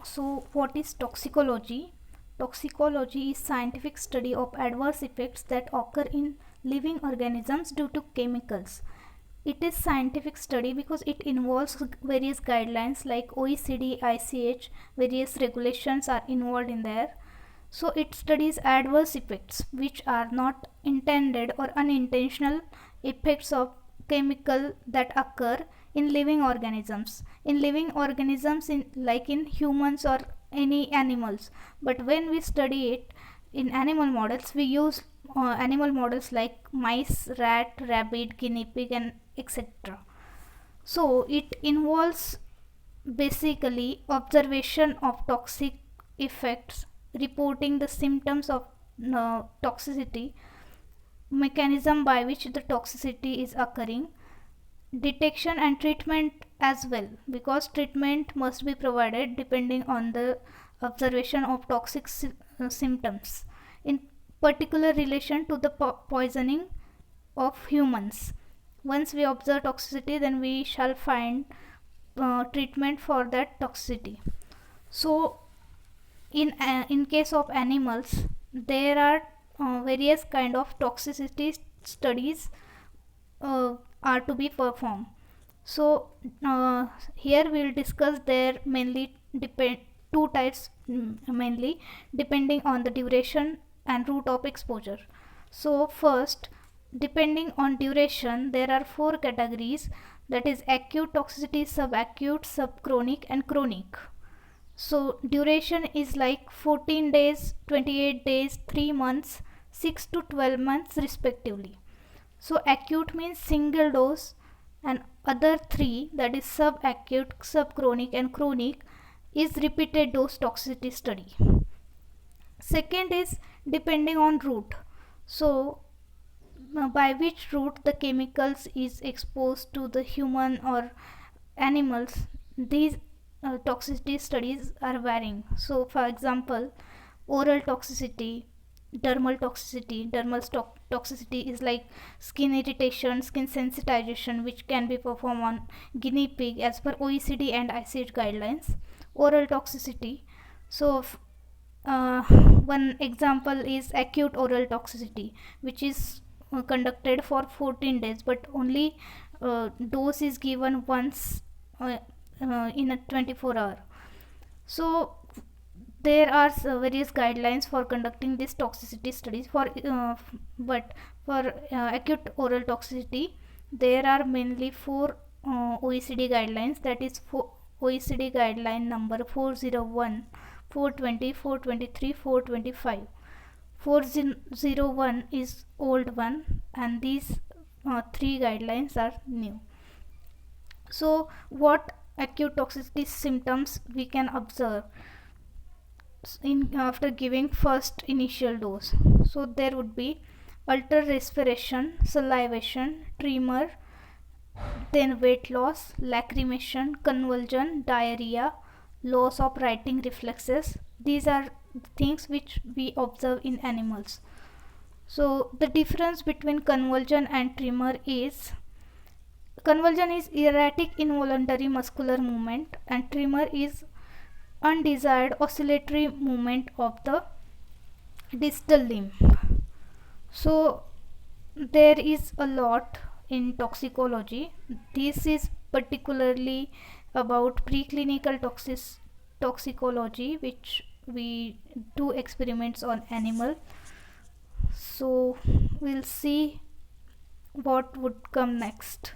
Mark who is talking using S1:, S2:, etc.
S1: So what is toxicology? Toxicology is scientific study of adverse effects that occur in living organisms due to chemicals. It is scientific study because it involves various guidelines like OECD, ICH, various regulations are involved in there. So it studies adverse effects which are not intended or unintentional effects of chemical that occur in living organisms. In living organisms, like in humans or any animals. But when we study it in animal models, we use animal models like mice, rat, rabbit, guinea pig, and etc. So it involves basically observation of toxic effects, reporting the symptoms of toxicity, mechanism by which the toxicity is occurring, detection and treatment as well, because treatment must be provided depending on the observation of toxic symptoms, in particular relation to the poisoning of humans. Once we observe toxicity, then we shall find treatment for that toxicity. So in case of animals, there are various kind of toxicity studies are to be performed. So here we will discuss there mainly two types, mainly depending on the duration and route of exposure. So first, depending on duration, there are four categories, that is acute toxicity, subacute, subchronic, and chronic. So duration is like 14 days, 28 days, 3 months, 6 to 12 months respectively. So acute means single dose, and other three, that is subacute, subchronic, and chronic, is repeated dose toxicity study. Second is depending on route. So by which route the chemicals is exposed to the human or animals, these toxicity studies are varying. So for example, oral toxicity, dermal toxicity. Dermal toxicity is like skin irritation, skin sensitization, which can be performed on guinea pig as per OECD and ICH guidelines. Oral toxicity, so one example is acute oral toxicity, which is conducted for 14 days, but only dose is given once in a 24 hour. So there are various guidelines for conducting this toxicity studies for but for acute oral toxicity, there are mainly four OECD guidelines, that is OECD guideline number 401, 420, 423, 425. 401 is old one, and these three guidelines are new. So what acute toxicity symptoms we can observe in after giving first initial dose? So there would be altered respiration, salivation, tremor, then weight loss, lacrimation, convulsion, diarrhea, loss of writing reflexes. These are things which we observe in animals. So the difference between convulsion and tremor is, convulsion is erratic involuntary muscular movement, and tremor is undesired oscillatory movement of the distal limb. So there is a lot in toxicology. This is particularly about preclinical toxicology, which we do experiments on animal. So we'll see what would come next.